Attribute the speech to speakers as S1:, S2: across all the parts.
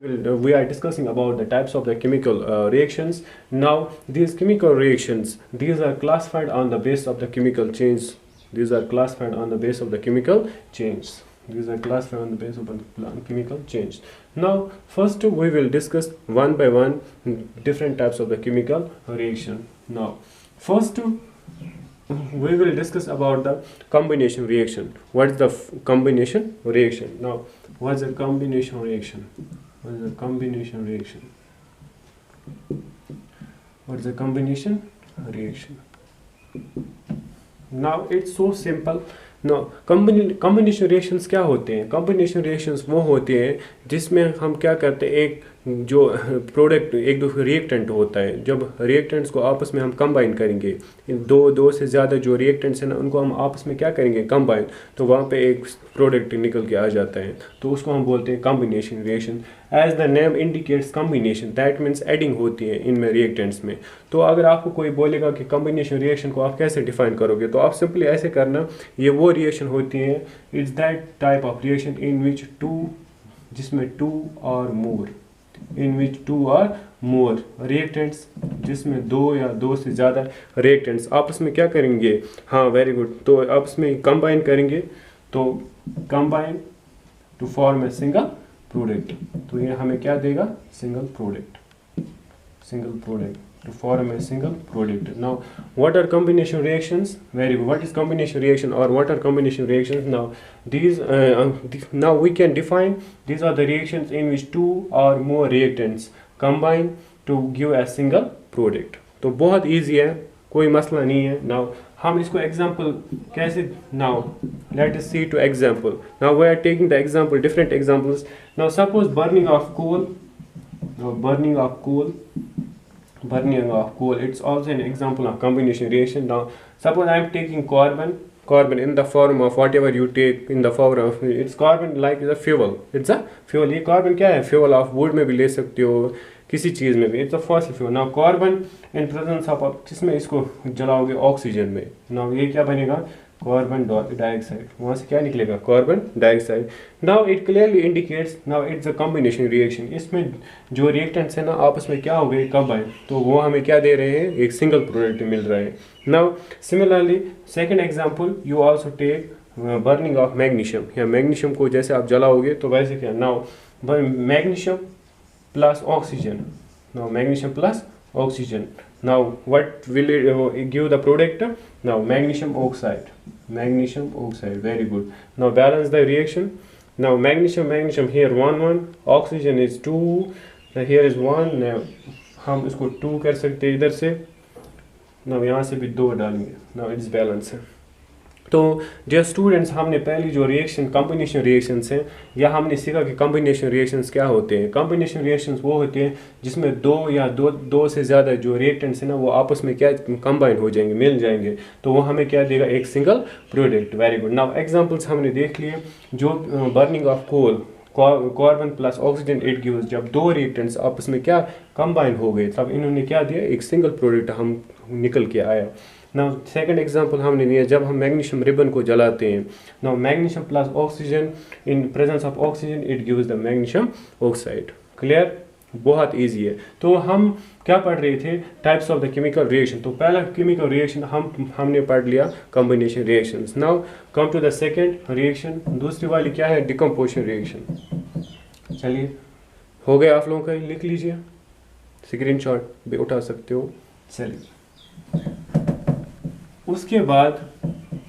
S1: We are discussing about the types of the chemical reactions. Now these chemical reactions, these are classified on the base of the chemical chains. These are classified on the base of the chemical chains. These are classified on the base of the chemical chains. Now first we will discuss one by one different types of the chemical reaction. Now first we will discuss about the combination reaction. What is the combination reaction? Now what is a combination reaction? What is a combination reaction? What is a combination reaction? Now it's so simple. Now combination reactions क्या होते हैं? Combination reactions वो होते हैं जिसमें हम क्या करते हैं, एक जो प्रोडक्ट एक दो रिएक्टेंट होता है, जब रिएक्टेंट्स को आपस में हम कंबाइन करेंगे, दो से ज़्यादा जो रिएक्टेंट्स हैं ना उनको हम आपस में क्या करेंगे, कंबाइन, तो वहाँ पे एक प्रोडक्ट निकल के आ जाता है, तो उसको हम बोलते हैं combination reaction. As the name indicates combination, that means adding होती है इनमें रिएक्टेंट्स में. तो अगर आपको कोई बोलेगा कि कॉम्बिनेशन रिएक्शन को आप कैसे डिफाइन करोगे, तो आप सिंपली ऐसे करना, ये वो रिएक्शन होती है, it's that type of reaction in which जिसमें टू और मोर, इन विच टू और मोर रिएक्टेंट्स, जिसमें दो या दो से ज़्यादा रिएक्टेंट्स आपस में क्या करेंगे, हाँ वेरी गुड, तो आपस में कंबाइन करेंगे, तो combine to form a single product. तो ये हमें क्या देगा, single product, single product to form a single product. Now what are combination reactions? Very good. What is combination reaction or what are combination reactions? Now these now we can define, these are the reactions in which two or more reactants combine to give a single product. तो बहुत easy है, कोई मसला नहीं है. Now हम इसको example कैसे, now let us see to example. Now we are taking the example, different examples. Now suppose burning of coal, burning of coal, it's also an example of combination reaction. Now suppose I am taking carbon in the form of whatever you take in the form of, it's carbon like the fuel, it's a fuel. ये carbon क्या है, fuel of wood में भी ले सकते हो, किसी चीज़ में भी, it's a fossil fuel. Now carbon in presence of, जिसमें इसको जलाओगे ऑक्सीजन में, now ये क्या बनेगा, कार्बन डाइऑक्साइड, वहाँ से क्या निकलेगा, carbon dioxide. Now it clearly indicates, now it's a combination reaction. इसमें जो रिएक्टेंट्स हैं ना आपस में क्या हो गए, कंबाइन, तो वो हमें क्या दे रहे हैं, एक सिंगल प्रोडक्ट मिल रहा है. Now similarly second example, you also take burning of magnesium, या मैग्नीशियम को जैसे आप जलाओगे तो वैसे क्या, now magnesium plus oxygen, now magnesium plus oxygen. Now what will it give the product? Now magnesium oxide, magnesium oxide, very good. Now balance the reaction. Now magnesium here 1 oxygen is 2, here is 1. Now हम इसको 2 कर सकते हैं इधर से, now यहाँ से भी 2 डालेंगे, now it's balance है. तो जो स्टूडेंट्स, हमने पहली जो रिएक्शन कॉम्बिनेशन रिएक्शंस हैं, या हमने सीखा कि कॉम्बिनेशन रिएक्शंस क्या होते हैं. कॉम्बिनेशन रिएक्शंस वो होते हैं जिसमें दो से ज़्यादा जो रिएक्टेंट्स हैं ना वो आपस में क्या कंबाइन हो जाएंगे, मिल जाएंगे, तो वो हमें क्या देगा, एक single product. Very good. Now examples हमने देख लिए. जो burning of coal, carbon plus oxygen it gives, जब दो रिएक्टेंट्स आपस में क्या कंबाइन हो गए, तब इन्होंने क्या दिया, एक सिंगल प्रोडक्ट हम निकल के आया. नाउ सेकंड एग्जांपल हमने लिया, जब हम मैग्नीशियम रिबन को जलाते हैं, now magnesium plus oxygen in presence of oxygen it gives the magnesium oxide. Clear, बहुत इजी है. तो हम क्या पढ़ रहे थे, types of the chemical reaction. तो पहला केमिकल रिएक्शन हमने पढ़ लिया, combination reactions. Now come to the second reaction. दूसरी वाली क्या है, डिकम्पोजिशन रिएक्शन. चलिए हो गया आप लोगों का, लिख लीजिए, स्क्रीनशॉट भी उठा सकते हो. चलिए उसके बाद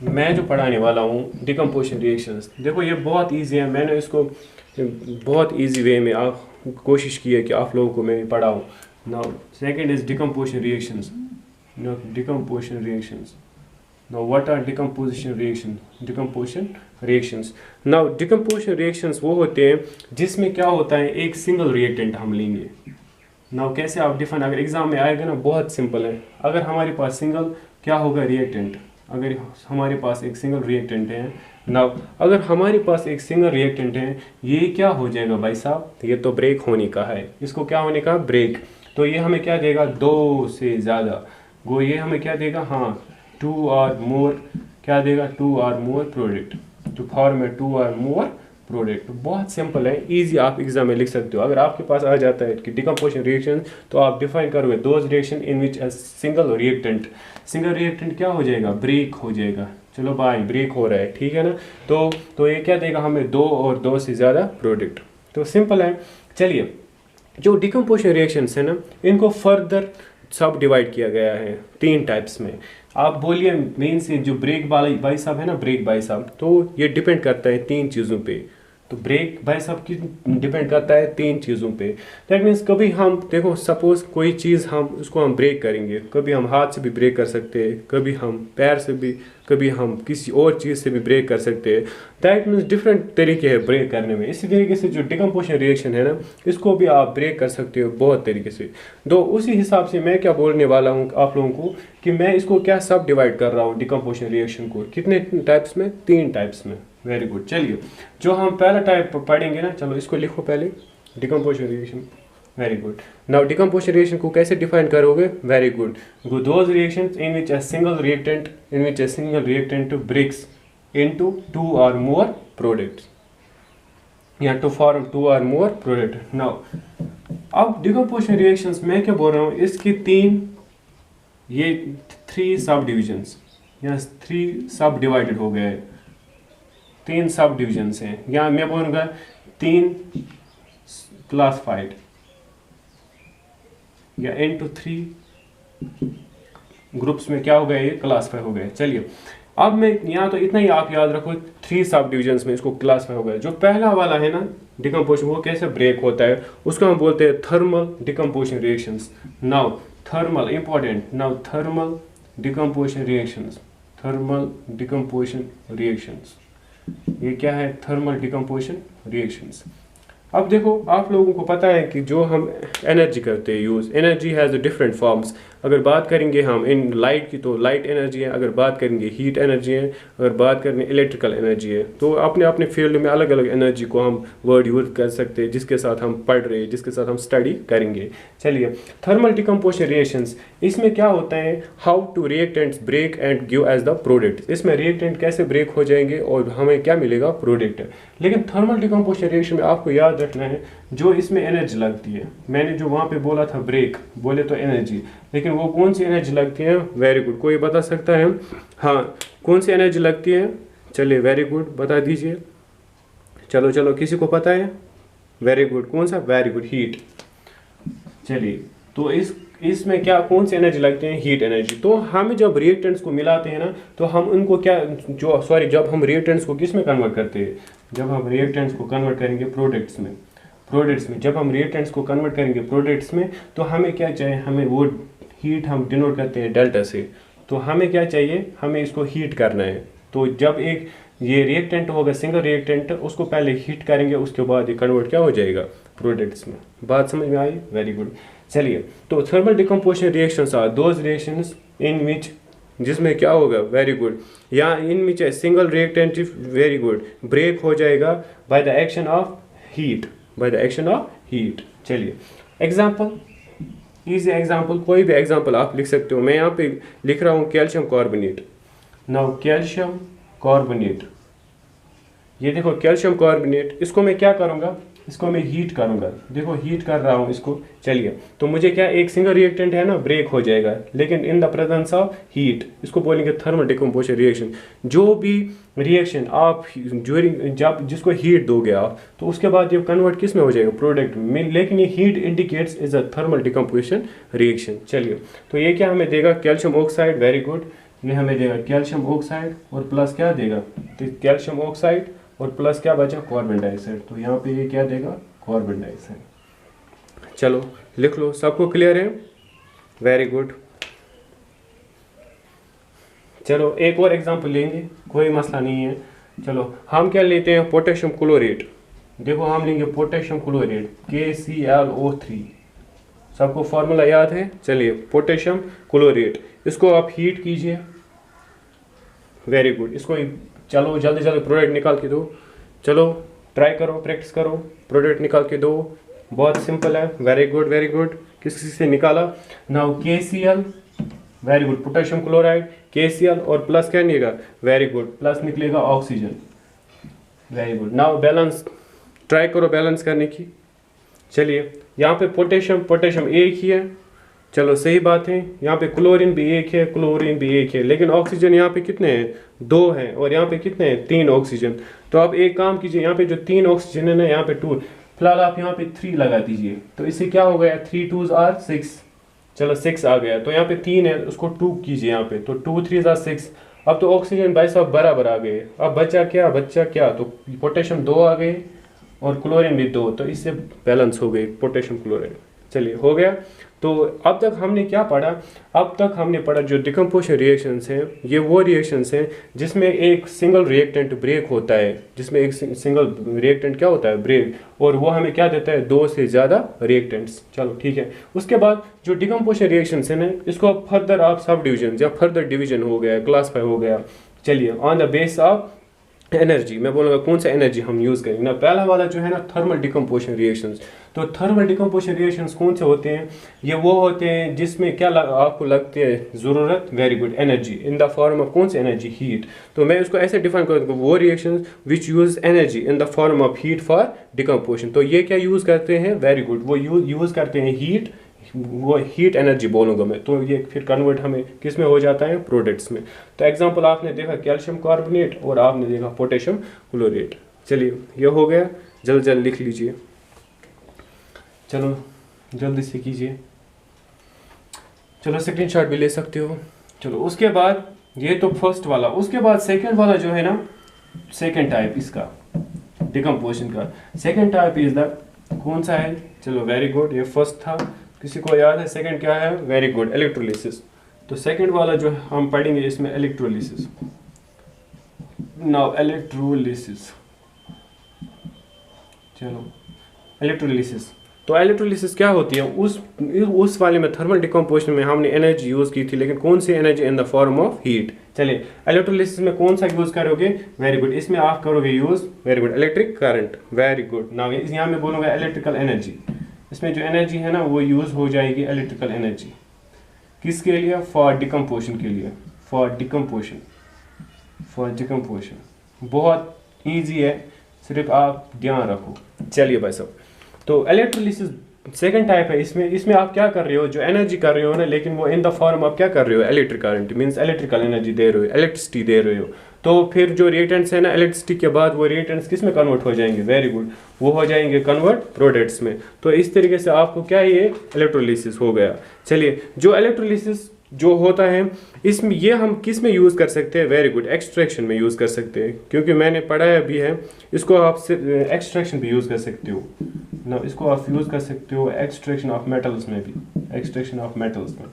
S1: मैं जो पढ़ाने वाला हूँ डिकम्पोजिशन रिएक्शंस. देखो ये बहुत इजी है, मैंने इसको बहुत इजी वे में कोशिश की है कि आप लोगों को मैं पढ़ाऊँ. Now second is decomposition reactions. Decomposition reactions. Now what are decomposition reaction, decomposition reactions. Now decomposition reactions वो होते हैं जिसमें क्या होता है, एक सिंगल रिएक्टेंट हम लेंगे. नाउ कैसे आप डिफाइन, अगर एग्जाम में आएगा ना, बहुत सिंपल है. अगर हमारे पास सिंगल क्या होगा, रिएक्टेंट, अगर हमारे पास एक सिंगल रिएक्टेंट है, नाउ अगर हमारे पास एक सिंगल रिएक्टेंट है, ये क्या हो जाएगा भाई साहब, ये तो ब्रेक होने का है, इसको क्या होने का, ब्रेक. तो ये हमें क्या देगा, दो से ज़्यादा, वो ये हमें क्या देगा, हाँ 2 और मोर, क्या देगा, 2 और मोर प्रोडक्ट, टू फॉर्म ए 2 और मोर प्रोडक्ट। बहुत सिंपल है, इजी, आप एग्जाम में लिख सकते हो। अगर आपके पास आ जाता है कि डिकम्पोजिशन रिएक्शन, तो आप डिफाइन करोगे those reaction in which a single reactant, single reactant क्या हो जाएगा, ब्रेक हो जाएगा। चलो भाई ब्रेक हो रहा है, ठीक है ना। तो ये क्या देगा हमें, 2 और 2 से ज़्यादा प्रोडक्ट। तो सिंपल है। चलिए, जो डिकम्पोजिशन रिएक्शंस है ना, इनको फर्दर सब डिवाइड किया गया है 3 टाइप्स में। आप बोलिए मेन से जो ब्रेक भाई साहब है ना, ब्रेक भाई साहब, तो ये डिपेंड करता है 3 चीज़ों पे। तो ब्रेक भाई साहब की डिपेंड करता है 3 चीज़ों पे। दैट मीन्स कभी हम देखो, सपोज कोई चीज़ हम उसको हम ब्रेक करेंगे, कभी हम हाथ से भी ब्रेक कर सकते हैं, कभी हम पैर से भी, कभी हम किसी और चीज़ से भी ब्रेक कर सकते हैं। दैट मीन्स डिफरेंट तरीके हैं ब्रेक करने में। इसी तरीके से जो डिकम्पोजिशन रिएक्शन है ना, इसको भी आप ब्रेक कर सकते हो बहुत तरीके से। तो उसी हिसाब से मैं क्या बोलने वाला हूँ आप लोगों को, कि मैं इसको क्या सब डिवाइड कर रहा हूँ डिकम्पोजिशन रिएक्शन को, कितने टाइप्स में, 3 टाइप्स में। Very good. चलिए, जो हम पहला टाइप पढ़ेंगे ना, चलो इसको लिखो पहले, decomposition reaction. Very good. Now decomposition reaction को कैसे डिफाइन करोगे, very good, those reactions in which a single reactant breaks into 2 or more products, या to form 2 or more product. Now अब डिकम्पोजिशन रिएक्शंस मैं क्या बोल रहा हूँ, इसकी 3 सब डिविजन्स, या 3 सब डिवाइडेड हो गए, 3 सब डिविजन्स हैं, या मैं बोलूँगा 3 क्लासिफाइड, या इनटू 3 ग्रुप्स में क्या हो गए, ये क्लासिफाई हो गए। चलिए, अब मैं यहाँ तो इतना ही आप याद रखो, 3 सब डिविजन्स में इसको क्लासिफाई हो गया। जो पहला वाला है ना डिकम्पोजिशन, वो कैसे ब्रेक होता है, उसको हम बोलते हैं thermal decomposition reactions. Now thermal important, now thermal decomposition reactions, thermal decomposition reactions, ये क्या है, थर्मल डिकम्पोजिशन रिएक्शंस। अब देखो, आप लोगों को पता है कि जो हम एनर्जी करते हैं use, energy has different forms. अगर बात करेंगे हम इन लाइट की, तो लाइट एनर्जी है, अगर बात करेंगे हीट एनर्जी है, अगर बात करेंगे इलेक्ट्रिकल एनर्जी है। तो अपने अपने फील्ड में अलग अलग एनर्जी को हम वर्ड यूज़ कर सकते हैं, जिसके साथ हम पढ़ रहे हैं, जिसके साथ हम स्टडी करेंगे। चलिए, थर्मल डिकम्पोजिशन रिएक्शंस, इसमें क्या होता है, how to reactants break and give as the product. इसमें रिएक्टेंट कैसे ब्रेक हो जाएंगे और हमें क्या मिलेगा, प्रोडक्ट। लेकिन थर्मल डिकम्पोजिशन रिएक्शन में आपको याद रखना है, जो इसमें एनर्जी लगती है, मैंने जो वहाँ पे बोला था ब्रेक, बोले तो एनर्जी, लेकिन वो कौन सी एनर्जी लगती है, वेरी गुड, कोई बता सकता है, हाँ कौन सी एनर्जी लगती है, चलिए वेरी गुड, बता दीजिए। चलो किसी को पता है, वेरी गुड, कौन सा, वेरी गुड, हीट। चलिए, तो इसमें क्या, कौन सी एनर्जी लगती है, हीट एनर्जी। तो हम जब रिएक्टेंट्स को मिलाते हैं ना, तो हम उनको क्या, जब हम रिएक्टेंट्स को किस में कन्वर्ट करते हैं, जब हम रिएक्टेंट्स को कन्वर्ट करेंगे प्रोडक्ट्स में, जब हम रिएक्टेंट्स को कन्वर्ट करेंगे प्रोडक्ट्स में, तो हमें क्या चाहिए, हमें वो हीट हम डिनोट करते हैं डेल्टा से। तो हमें क्या चाहिए, हमें इसको हीट करना है। तो जब एक ये रिएक्टेंट होगा, सिंगल रिएक्टेंट, उसको पहले हीट करेंगे, उसके बाद ये कन्वर्ट क्या हो जाएगा, प्रोडक्ट्स में। बात समझ में आई, वेरी गुड। चलिए, तो thermal decomposition reactions are those reactions in which, जिसमें क्या होगा, वेरी गुड, या in which a single reactant, very good, break हो जाएगा by the action of heat, by the action of heat. चलिए, एग्जाम्पल, इजी एग्जाम्पल, कोई भी example आप लिख सकते हो। मैं यहाँ पे लिख रहा हूँ calcium carbonate. Now calcium carbonate, ये देखो कैल्शियम कार्बोनेट, इसको मैं क्या करूँगा, इसको मैं हीट करूँगा, देखो हीट कर रहा हूँ इसको। चलिए, तो मुझे क्या, एक सिंगल रिएक्टेंट है ना, ब्रेक हो जाएगा, लेकिन in the presence of heat, इसको बोलेंगे थर्मल डिकम्पोजिशन रिएक्शन। जो भी रिएक्शन आप जब जिसको हीट दोगे आप, तो उसके बाद ये कन्वर्ट किस में हो जाएगा, प्रोडक्ट में, लेकिन ये heat indicates is a thermal decomposition reaction. चलिए, तो ये क्या हमें देगा, कैल्शियम ऑक्साइड, वेरी गुड, ये हमें देगा कैल्शियम ऑक्साइड, और प्लस क्या देगा, तो कैल्शियम ऑक्साइड और प्लस क्या बचा, कार्बन डाइऑक्साइड। तो यहाँ पे ये क्या देगा, कार्बन डाइऑक्साइड। चलो लिख लो, सबको क्लियर है, वेरी गुड। चलो एक और एग्जांपल लेंगे, कोई मसला नहीं है। चलो हम क्या लेते हैं, पोटेशियम क्लोरेट। देखो हम लेंगे पोटेशियम क्लोरेट, KClO3, सबको फॉर्मूला याद है। चलिए, पोटेशियम क्लोरेट, इसको आप हीट कीजिए, वेरी गुड, इसको चलो जल्दी जल्दी प्रोडक्ट निकाल के दो, चलो ट्राई करो, प्रैक्टिस करो, प्रोडक्ट निकाल के दो, बहुत सिंपल है, वेरी गुड वेरी गुड। किसी से निकाला, now KCl, very good, potassium chloride, KCl और प्लस क्या निकलेगा, वेरी गुड, प्लस निकलेगा oxygen. Very good. Now balance, try करो बैलेंस करने की। चलिए यहाँ पे पोटेशियम पोटेशियम एक ही है, चलो सही बात है। यहाँ पे क्लोरीन भी एक है, क्लोरीन भी एक है, लेकिन ऑक्सीजन यहाँ पे कितने हैं, 2 हैं, और यहाँ पे कितने हैं, 3 ऑक्सीजन। तो आप एक काम कीजिए, यहाँ पे जो 3 ऑक्सीजन है ना, यहाँ पे 2, फिलहाल आप यहाँ पे 3 लगा दीजिए। तो इससे क्या हो गया, 3 2s are 6, चलो 6 आ गया। तो यहाँ पे 3 है, उसको 2 कीजिए यहाँ पे, तो 2 3s are 6। अब तो ऑक्सीजन भाई साहब बराबर आ गए। अब बचा क्या, तो पोटेशियम 2 आ गए और क्लोरीन भी 2, तो इससे बैलेंस हो गई पोटेशियम क्लोरीन। चलिए हो गया। तो अब तक हमने क्या पढ़ा, अब तक हमने पढ़ा जो डिकम्पोजिशन रिएक्शंस हैं, ये वो रिएक्शंस हैं जिसमें एक सिंगल रिएक्टेंट ब्रेक होता है, जिसमें एक सिंगल रिएक्टेंट क्या होता है, ब्रेक, और वो हमें क्या देता है, 2 से ज़्यादा रिएक्टेंट्स। चलो ठीक है। उसके बाद जो डिकम्पोजिशन रिएक्शंस हैं ना, इसको फर्दर आप सब डिवीजन या फर्दर डिवीजन हो गया, क्लासीफाई हो गया। चलिए on the base of energy, मैं बोलूँगा कौन सा एनर्जी हम यूज़ करेंगे ना। पहला वाला जो है ना, थर्मल डिकम्पोजिशन रिएक्शंस। तो थर्मल डिकम्पोजिशन रिएक्शंस कौन से होते हैं, ये वो होते हैं जिसमें क्या आपको लगती है ज़रूरत, very good, energy in the form of कौन सी एनर्जी, हीट। तो मैं इसको ऐसे डिफाइन करूँगा, वो reactions which use energy in the form of heat for decomposition. तो ये क्या यूज़ करते हैं, वेरी गुड, वो यूज़ करते हैं हीट, वो हीट एनर्जी बोलूँगा मैं। तो ये फिर कन्वर्ट हमें किस में हो जाता है, प्रोडक्ट्स में। तो एग्जांपल आपने देखा कैल्शियम कार्बोनेट और आपने देखा पोटेशियम क्लोरेट। चलिए ये हो गया, जल्द जल्द लिख लीजिए, चलो जल्दी से कीजिए। चलो स्क्रीनशॉट भी ले सकते हो। चलो उसके बाद ये तो फर्स्ट वाला, उसके बाद सेकेंड वाला जो है ना, सेकेंड टाइप इसका डिकम्पोजिशन का सेकेंड टाइप इज द कौन सा है, चलो वेरी गुड, ये फर्स्ट था, किसी को याद है सेकंड क्या है, वेरी गुड, इलेक्ट्रोलिसिस। तो सेकंड वाला जो हम पढ़ेंगे इसमें इलेक्ट्रोलिसिस। नाउ इलेक्ट्रोलिसिस, चलो इलेक्ट्रोलिसिस। तो इलेक्ट्रोलिसिस क्या होती है, उस वाले में थर्मल डिकम्पोजिशन में हमने एनर्जी यूज़ की थी, लेकिन कौन सी energy, in the form of heat. चलिए इलेक्ट्रोलिसिस में कौन सा यूज़ करोगे, वेरी गुड, इसमें आप करोगे use, very good, electric current, very good. Now यहाँ में बोलूँगा इलेक्ट्रिकल एनर्जी, इसमें जो एनर्जी है ना वो यूज़ हो जाएगी इलेक्ट्रिकल एनर्जी, किसके लिए, फॉर डिकम्पोजिशन के लिए, फॉर डिकम्पोजिशन, फॉर डिकम्पोजिशन। बहुत ईजी है, सिर्फ आप ध्यान रखो। चलिए भाई साहब, तो इलेक्ट्रोलिसिस सेकंड टाइप है। इसमें आप क्या कर रहे हो, जो एनर्जी कर रहे हो ना, लेकिन वो इन द फॉर्म आप क्या कर रहे हो, electric current, means electrical energy दे रहे हो, इलेक्ट्रिसिटी दे रहे हो। तो फिर जो रिएक्टेंट्स है ना, इलेक्ट्रिसिटी के बाद वो रिएक्टेंट्स किस में कन्वर्ट हो जाएंगे, वेरी गुड, वो हो जाएंगे कन्वर्ट प्रोडक्ट्स में। तो इस तरीके से आपको क्या, ये इलेक्ट्रोलिसिस हो गया। चलिए जो इलेक्ट्रोलिसिस जो होता है, इसमें ये हम किस में यूज़ कर सकते हैं, वेरी गुड, एक्सट्रैक्शन में यूज़ कर सकते हैं, क्योंकि मैंने पढ़ाया भी है इसको। आप एक्सट्रैक्शन भी यूज़ कर सकते हो ना, इसको आप यूज़ कर सकते हो एक्सट्रैक्शन ऑफ मेटल्स में भी, एक्सट्रैक्शन ऑफ मेटल्स में।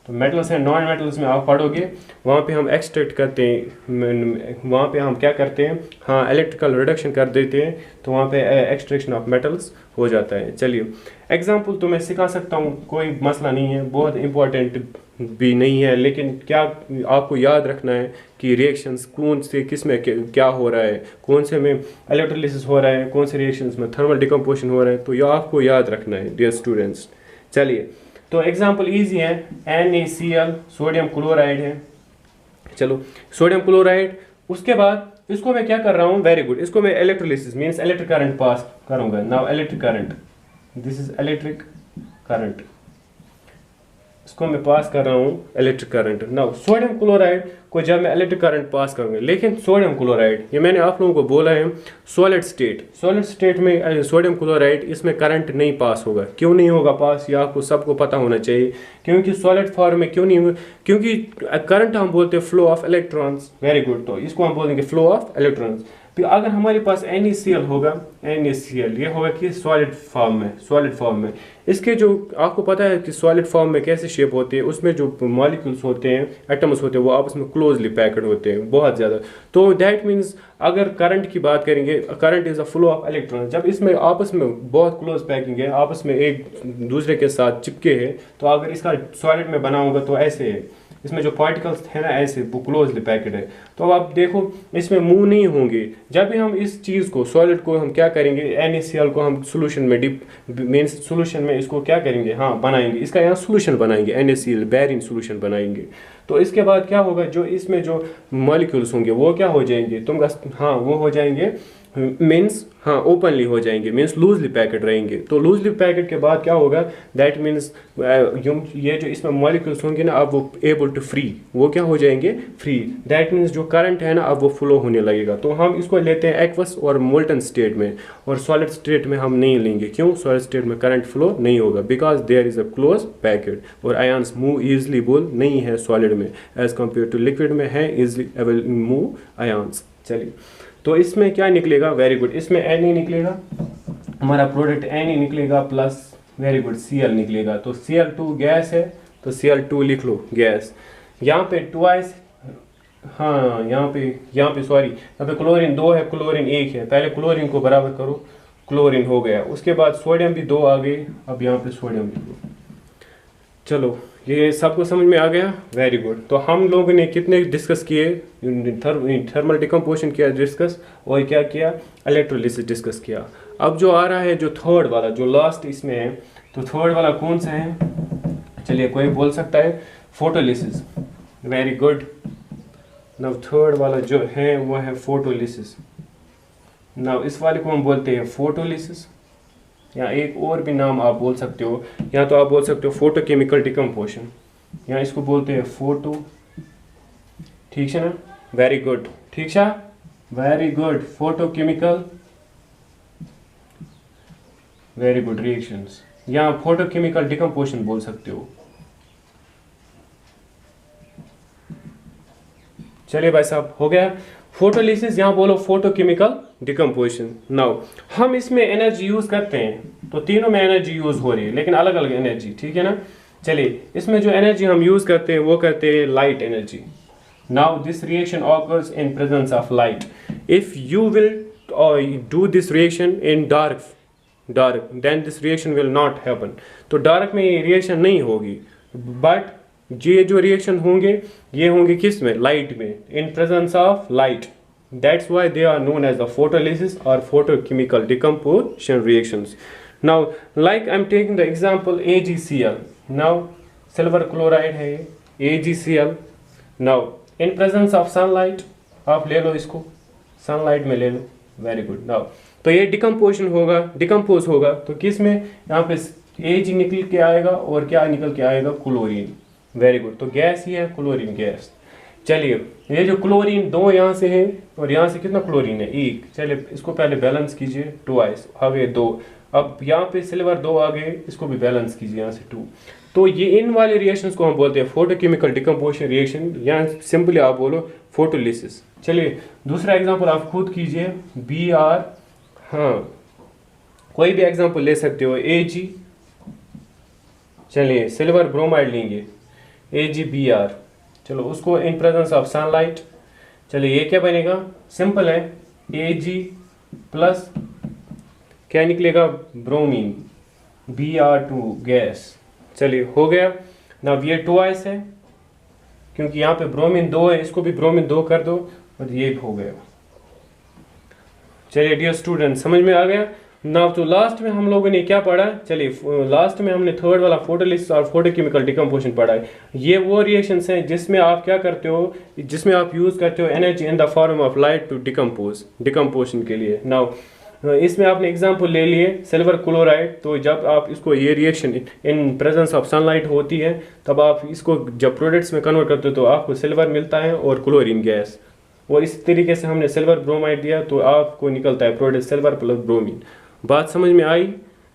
S1: तो मेटल्स एंड नॉन मेटल्स में आप पढ़ोगे, वहाँ पे हम एक्सट्रैक्ट करते हैं, वहाँ पे हम क्या करते हैं, हाँ इलेक्ट्रिकल रिडक्शन कर देते हैं, तो वहाँ पे एक्सट्रैक्शन ऑफ मेटल्स हो जाता है। चलिए एग्जांपल तो मैं सिखा सकता हूँ, कोई मसला नहीं है, बहुत इंपॉर्टेंट भी नहीं है, लेकिन क्या आपको याद रखना है कि रिएक्शंस कौन से किस में क्या हो रहा है, कौन से में इलेक्ट्रोलिसिस हो रहा है, कौन से रिएक्शंस में थर्मल डिकम्पोजिशन हो रहा है, तो ये आपको याद रखना है डियर स्टूडेंट्स। चलिए तो एग्जांपल इजी है, NaCl सोडियम क्लोराइड है। चलो सोडियम क्लोराइड, उसके बाद इसको मैं क्या कर रहा हूँ, वेरी गुड, इसको मैं electrolysis means electric current pass करूँगा। Now electric current, this is electric current, इसको मैं पास कर रहा हूँ electric current. Now sodium chloride को जब मैं इलेक्ट्रिक करंट पास करूँगा, लेकिन सोडियम क्लोराइड, ये मैंने आप लोगों को बोला है सॉलिड स्टेट में सोडियम क्लोराइड, इसमें करंट नहीं पास होगा। क्यों नहीं होगा पास, ये आपको सबको पता होना चाहिए, क्योंकि सॉलिड फॉर्म में क्यों नहीं होगा, क्योंकि करंट हम बोलते हैं flow of electrons, very good, तो इसको हम बोलेंगे फ्लो ऑफ इलेक्ट्रॉन्स। तो अगर हमारे पास NaCl होगा, NaCl ये होगा कि सॉलिड फॉर्म में, इसके जो आपको पता है कि सॉलिड फॉर्म में कैसे शेप होती है, उसमें जो मॉलिक्यूल्स होते हैं, एटम्स होते हैं, वो आपस में क्लोजली पैक्ड होते हैं बहुत ज़्यादा। तो दैट मीन्स अगर करंट की बात करेंगे, current is a flow of electron, जब इसमें आपस में बहुत क्लोज पैकिंग है, आपस में एक दूसरे के साथ चिपके हैं, तो अगर इसका सॉलिड में बना होगा तो ऐसे है, इसमें जो पार्टिकल्स है ना ऐसे वो क्लोजली पैक्ड है। तो अब आप देखो इसमें मूव नहीं होंगे। जब भी हम इस चीज़ को सॉलिड को हम क्या करेंगे, NaCl को हम सोल्यूशन में डिप मीन्स सोल्यूशन में इसको क्या करेंगे, हाँ बनाएंगे, इसका यहाँ सोल्यूशन बनाएंगे, NaCl बैरिन सोल्यूशन बनाएंगे। तो इसके बाद क्या होगा, जो इसमें जो मॉलिक्यूल्स होंगे वो क्या हो जाएंगे, हाँ वो हो जाएंगे मीन्स हाँ ओपनली हो जाएंगे, मीन्स लूजली पैकेट रहेंगे। तो लूजली पैकेट के बाद क्या होगा, दैट मीन्स ये जो इसमें मॉलिक्यूल्स होंगे ना अब वो एबल टू फ्री, वो क्या हो जाएंगे फ्री। दैट मीन्स जो करंट है ना अब वो फ्लो होने लगेगा। तो हम इसको लेते हैं एक्वस और मोल्टन स्टेट में, और सॉलिड स्टेट में हम नहीं लेंगे। क्यों, सॉलिड स्टेट में करंट फ्लो नहीं होगा, because there is a close packet, और आयंस मूव इजिली बोल नहीं है सॉलिड में एज कम्पेयर टू लिक्विड में है इजिली मूव आयंस। चलिए तो इसमें क्या निकलेगा, वेरी गुड, इसमें Na निकलेगा, हमारा प्रोडक्ट Na निकलेगा प्लस वेरी गुड Cl निकलेगा। तो Cl2 गैस है तो Cl2 लिख लो गैस। यहाँ पे ट्वाइस, हाँ यहाँ पे सॉरी यहाँ पे क्लोरीन 2 है, क्लोरीन 1 है। पहले क्लोरीन को बराबर करो, क्लोरीन हो गया। उसके बाद सोडियम भी 2 आ गए, अब यहाँ पे सोडियम लिख लो। चलो ये सबको समझ में आ गया, वेरी गुड। तो हम लोगों ने कितने डिस्कस किए, थर्मल डिकम्पोजिशन किया डिस्कस, और क्या किया, इलेक्ट्रोलिसिस डिस्कस किया। अब जो आ रहा है जो थर्ड वाला, जो लास्ट इसमें है, तो थर्ड वाला कौन सा है, चलिए कोई बोल सकता है, photolysis, very good. Now third वाला जो है वो है फोटोलिसिस। नाउ इस वाले को हम बोलते हैं फोटोलिसिस, या एक और भी नाम आप बोल सकते हो, या तो आप बोल सकते हो फोटोकेमिकल डिकम्पोजिशन, या इसको बोलते हैं फोटो, ठीक है ना, वेरी गुड, ठीक है, very good, photochemical, very good reactions, या फोटोकेमिकल डिकम्पोजिशन बोल सकते हो। चलिए भाई साहब हो गया फोटोलिसिस, यहाँ बोलो फोटोकेमिकल डिकम्पोजिशन। नाउ हम इसमें एनर्जी यूज करते हैं, तो तीनों में एनर्जी यूज हो रही है लेकिन अलग अलग एनर्जी, ठीक है ना। चलिए इसमें जो एनर्जी हम यूज करते हैं वो करते हैं light energy. Now this reaction occurs in presence of light. If you will do this reaction in dark then this reaction will not happen. तो डार्क में ये रिएक्शन नहीं होगी, बट ये जो रिएक्शन होंगे ये होंगे किस में, लाइट में, in presence of light. That's why they are known as the photolysis और photochemical decomposition reactions. Now like I am taking the example AgCl। Now silver chloride है ये AgCl। Now in presence of sunlight, आप ले लो इसको, sunlight में ले लो, very good. Now तो ये डिकम्पोजिशन होगा, डिकम्पोज होगा, तो किस में, यहाँ पे Ag निकल के आएगा और क्या निकल के आएगा, क्लोरीन, वेरी गुड। तो गैस ही है क्लोरीन गैस। चलिए ये जो क्लोरीन 2 यहाँ से है और यहाँ से कितना क्लोरीन है, 1। चलिए इसको पहले बैलेंस कीजिए, ट्वाइस आ गए 2। अब यहाँ पे सिल्वर 2 आ गए, इसको भी बैलेंस कीजिए यहाँ से 2। तो ये इन वाले रिएक्शंस को हम बोलते हैं फोटोकेमिकल डिकम्पोजिशन रिएक्शन, या सिंपली आप बोलो फोटोलिसिस। चलिए दूसरा एग्जाम्पल आप खुद कीजिए, Br, हाँ कोई भी एग्जाम्पल ले सकते हो, Ag, चलिए सिल्वर ब्रोमाइड लेंगे, AgBr, चलो उसको इन प्रेजेंस ऑफ सनलाइट। चलिए ये क्या बनेगा, सिंपल है, Ag प्लस क्या निकलेगा, ब्रोमीन, Br2 गैस। चलिए हो गया। ना ये ट्वाइस है क्योंकि यहाँ पे ब्रोमीन 2 है, इसको भी ब्रोमीन 2 कर दो और ये हो गया। चलिए डियर स्टूडेंट समझ में आ गया ना। तो लास्ट में हम लोगों ने क्या पढ़ा, चलिए लास्ट में हमने थर्ड वाला फोटोलिसिस और फोटोकेमिकल डिकम्पोजिशन पढ़ा है। ये वो रिएक्शंस हैं जिसमें आप क्या करते हो, जिसमें आप यूज़ करते हो energy in the form of light to decomposition के लिए। नाउ इसमें आपने एग्जांपल ले लिए सिल्वर क्लोराइड, तो जब आप इसको ये reaction in presence of sunlight होती है तब आप इसको जब प्रोडक्ट्स में कन्वर्ट करते हो तो आपको सिल्वर मिलता है और क्लोरीन गैस। और इस तरीके से हमने सिल्वर ब्रोमाइड दिया तो आपको निकलता है प्रोडक्ट सिल्वर प्लस ब्रोमीन। बात समझ में आई।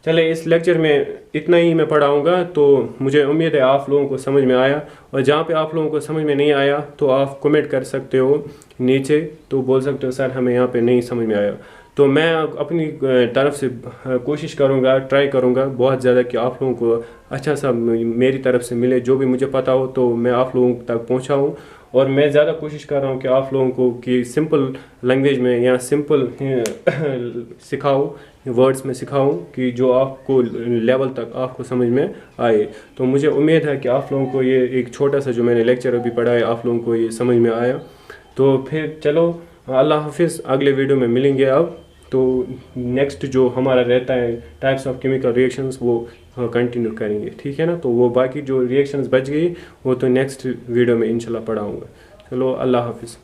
S1: चले इस लेक्चर में इतना ही मैं पढ़ाऊँगा, तो मुझे उम्मीद है आप लोगों को समझ में आया। और जहाँ पे आप लोगों को समझ में नहीं आया तो आप कमेंट कर सकते हो नीचे, तो बोल सकते हो सर हमें यहाँ पे नहीं समझ में आया। तो मैं अपनी तरफ से कोशिश करूँगा, ट्राई करूँगा बहुत ज़्यादा कि आप लोगों को अच्छा सा मेरी तरफ से मिले, जो भी मुझे पता हो तो मैं आप लोगों तक पहुँचाऊँ। और मैं ज़्यादा कोशिश कर रहा हूँ कि आप लोगों को कि सिंपल लैंग्वेज में या सिंपल सिखाऊँ, वर्ड्स में सिखाऊँ कि जो आपको लेवल तक आपको समझ में आए। तो मुझे उम्मीद है कि आप लोगों को ये एक छोटा सा जो मैंने लेक्चर अभी पढ़ा है आप लोगों को ये समझ में आया। तो फिर चलो अल्लाह हाफिज़, अगले वीडियो में मिलेंगे अब। तो नेक्स्ट जो हमारा रहता है टाइप्स ऑफ केमिकल रिएक्शंस वो कंटिन्यू करेंगे, ठीक है ना। तो वो बाकी जो रिएक्शंस बच गई वो तो नेक्स्ट वीडियो में इंशाल्लाह पढ़ाऊँगा। चलो अल्लाह हाफिज़।